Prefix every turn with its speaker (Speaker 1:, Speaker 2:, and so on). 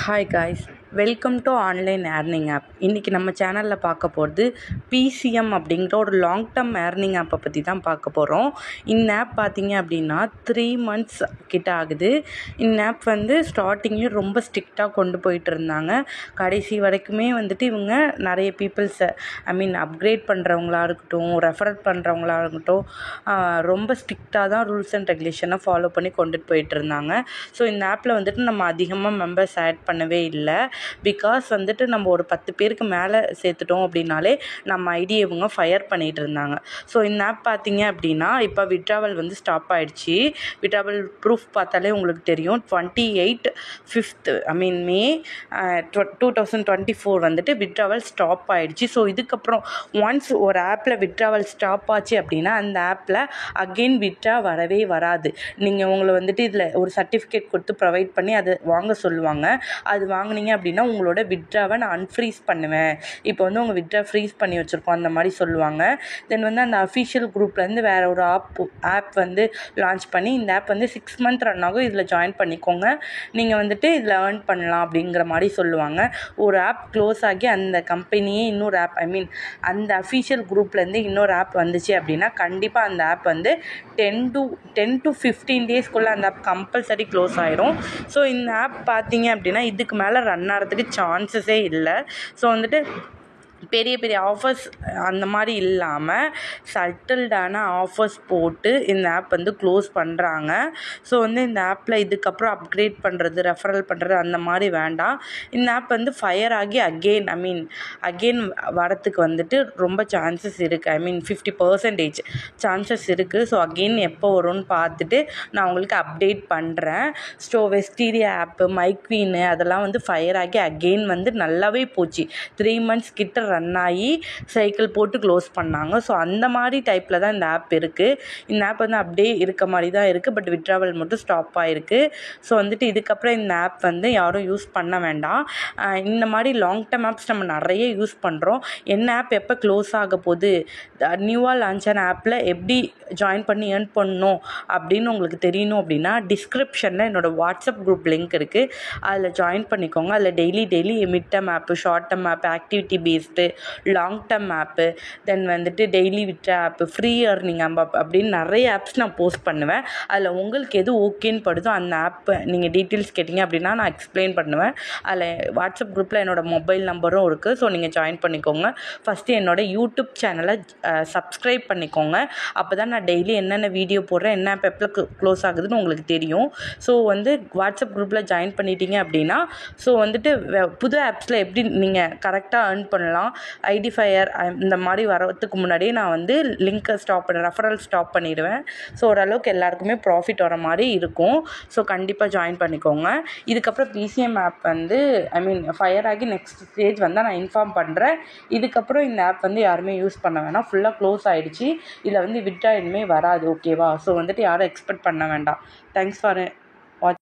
Speaker 1: Hi guys, welcome to online earning app. இன்றைக்கி நம்ம சேனலில் பார்க்க போகிறது பிசிஎம் அப்படிங்கிற ஒரு லாங் டேர்ம் ஏர்னிங் ஆப்பை பற்றி தான் பார்க்க போகிறோம். இந்த ஆப் பார்த்திங்க அப்படின்னா 3 months கிட்ட ஆகுது. இந்த ஆப் ஸ்டார்டிங்லேயும் ரொம்ப ஸ்ட்ரிக்டாக கொண்டு போயிட்டு இருந்தாங்க. கடைசி வரைக்குமே இவங்க நிறைய பீப்புள்ஸை அப்கிரேட் பண்ணுறவங்களா இருக்கட்டும், ரெஃபர் பண்ணுறவங்களா இருக்கட்டும், ரொம்ப ஸ்ட்ரிக்டாக தான் ரூல்ஸ் அண்ட் ரெகுலேஷனை ஃபாலோ பண்ணி கொண்டுட்டு போயிட்டு இருந்தாங்க. ஸோ இந்த ஆப்பில் நம்ம அதிகமாக மெம்பர்ஸ் ஆட் பண்ணவே இல்லை. பிகாஸ் நம்ம ஒரு 10 பேருக்கு மேலே சேர்த்துட்டோம் அப்படின்னாலே நம்ம ஐடியை இவங்க ஃபயர் பண்ணிகிட்டு இருந்தாங்க. ஸோ இந்த ஆப் பார்த்தீங்க அப்படின்னா இப்போ விட்ராவல் ஸ்டாப் ஆகிடுச்சு. விட்ராவல் ப்ரூஃப் பார்த்தாலே உங்களுக்கு தெரியும். 28 மே 2024 விட்ராவல் ஸ்டாப் ஆகிடுச்சு. ஸோ இதுக்கப்புறம் ஒன்ஸ் ஒரு ஆப்பில் விட்ராவல் ஸ்டாப் ஆச்சு அப்படின்னா அந்த ஆப்பில் அகெயின் விட்ரா வரவே வராது. நீங்கள் உங்களை இதில் ஒரு சர்டிஃபிகேட் கொடுத்து ப்ரொவைட் பண்ணி அதை வாங்க சொல்லுவாங்க. அது வாங்கினீங்க அப்படின்னா உங்களோட விட்ராவை நான் அன்ஃப்ரீஸ் பண்ணுவேன். இப்போ உங்கள் விட்ரா ஃப்ரீஸ் பண்ணி வச்சுருக்கோம் அந்த மாதிரி சொல்லுவாங்க. தென் அந்த அஃபிஷியல் குரூப்லேருந்து வேறு ஒரு ஆப் லான்ச் பண்ணி இந்த ஆப் 6 months ரன் ஆகும், இதில் ஜாயின் பண்ணிக்கோங்க, நீங்கள் இதில் ஏர்ன் பண்ணலாம் அப்படிங்கிற மாதிரி சொல்லுவாங்க. ஒரு ஆப் க்ளோஸ் ஆகி அந்த கம்பெனியே இன்னொரு ஆப் அந்த அஃபிஷியல் குரூப்லேருந்து இன்னொரு ஆப் வந்துச்சு அப்படின்னா கண்டிப்பாக அந்த ஆப் 10 to 15 daysக்குள்ளே அந்த ஆப் கம்பல்சரி க்ளோஸ் ஆயிரும். ஸோ இந்த ஆப் பார்த்தீங்க அப்படின்னா இதுக்கு மேலே ரன் ஆகிறதுக்கு சான்சஸே இல்லை. ஸோ பெரிய பெரிய ஆஃபர்ஸ் அந்த மாதிரி இல்லாமல் சட்டில்டான ஆஃபர்ஸ் போட்டு இந்த ஆப் க்ளோஸ் பண்ணுறாங்க. ஸோ இந்த ஆப்பில் இதுக்கப்புறம் அப்கிரேட் பண்ணுறது, ரெஃபரல் பண்ணுறது அந்த மாதிரி வேண்டாம். இந்த ஆப் ஃபயர் ஆகி அகெயின் வரத்துக்கு ரொம்ப சான்சஸ் இருக்குது. 50% சான்சஸ் இருக்குது. ஸோ அகெயின் எப்போ வரும்னு பார்த்துட்டு நான் உங்களுக்கு அப்டேட் பண்ணுறேன். வெஸ்டீரியா ஆப்பு, மைக்வீனு அதெல்லாம் ஃபயர் ஆகி அகெயின் நல்லாவே போச்சு. 3 months கிட்ட ரன் ஆகி சைக்கிள் போட்டு க்ளோஸ் பண்ணாங்க. ஸோ அந்த மாதிரி டைப்பில் தான் இந்த ஆப் இருக்குது. இந்த ஆப் அப்படியே இருக்க மாதிரி தான் இருக்குது. பட் விட்ராவல் மட்டும் ஸ்டாப் ஆகிருக்கு. ஸோ இதுக்கப்புறம் இந்த ஆப் யாரும் யூஸ் பண்ண வேண்டாம். இந்த மாதிரி லாங் டேர்ம் ஆப்ஸ் நம்ம நிறைய யூஸ் பண்ணுறோம். என்ன ஆப் எப்போ க்ளோஸ் ஆக போகுது, நியூவாக லான்ச் ஆன ஆப்பில் எப்படி ஜாயின் பண்ணி ஏர்ன் பண்ணணும் அப்படின்னு உங்களுக்கு தெரியணும் அப்படின்னா டிஸ்கிரிப்ஷனில் என்னோடய வாட்ஸ்அப் குரூப் லிங்க் இருக்குது. அதில் ஜாயின் பண்ணிக்கோங்க. அதில் டெய்லி மிட் டேர்ம் ஆப்பு, ஷார்ட் டேர்ம் ஆப்பு, ஆக்டிவிட்டி பேஸ்டு, லாங் டேர்ம் ஆப்பு, தென் டெய்லி விட்ரா ஆப்பு, ஃப்ரீ ஏர்னிங் ஆப் அப்படின்னு நிறைய ஆப்ஸ் நான் போஸ்ட் பண்ணுவேன். அதில் உங்களுக்கு எது ஓகேன்னு படுதோ அந்த ஆப்பை நீங்கள் டீட்டெயில்ஸ் கேட்டிங்க அப்படின்னா நான் எக்ஸ்பிளைன் பண்ணுவேன். அதில் வாட்ஸ்அப் குரூப்பில் என்னோடய மொபைல் நம்பரும் இருக்குது. ஸோ நீங்கள் ஜாயின் பண்ணிக்கோங்க. ஃபஸ்ட்டு என்னோடய யூடியூப் சேனலை சப்ஸ்கிரைப் பண்ணிக்கோங்க. அப்போ தான் நான் டெய்லி என்னென்ன வீடியோ போடுறேன், என்ன ஆப் எப்போ க்ளோஸ் ஆகுதுன்னு உங்களுக்கு தெரியும். ஸோ வாட்ஸ்அப் குரூப்பில் ஜாயின் பண்ணிட்டீங்க அப்படின்னா ஸோ புது ஆப்ஸில் எப்படி நீங்கள் கரெக்டாக ஏர்ன் பண்ணலாம், ஐடிஃபயர் இந்த மாதிரி வரத்துக்கு முன்னாடியே நான் லிங்க்கை ரெஃபரல் ஸ்டாப் பண்ணிடுவேன். ஸோ ஓரளவுக்கு எல்லாருக்குமே ப்ராஃபிட் வர மாதிரி இருக்கும். ஸோ கண்டிப்பாக ஜாயின் பண்ணிக்கோங்க. இதுக்கப்புறம் பிசிஎம் ஆப் ஃபயர் ஆகி நெக்ஸ்ட் ஸ்டேஜ் நான் இன்ஃபார்ம் பண்ணுறேன். இதுக்கப்புறம் இந்த ஆப் யாருமே யூஸ் பண்ண வேணாம். ஃபுல்லாக க்ளோஸ் ஆகிடுச்சு. இதில் விட்ரா இனிமேல் வராது. ஓகேவா? ஸோ யாரும் எக்ஸ்பெக்ட் பண்ண வேண்டாம். Thanks for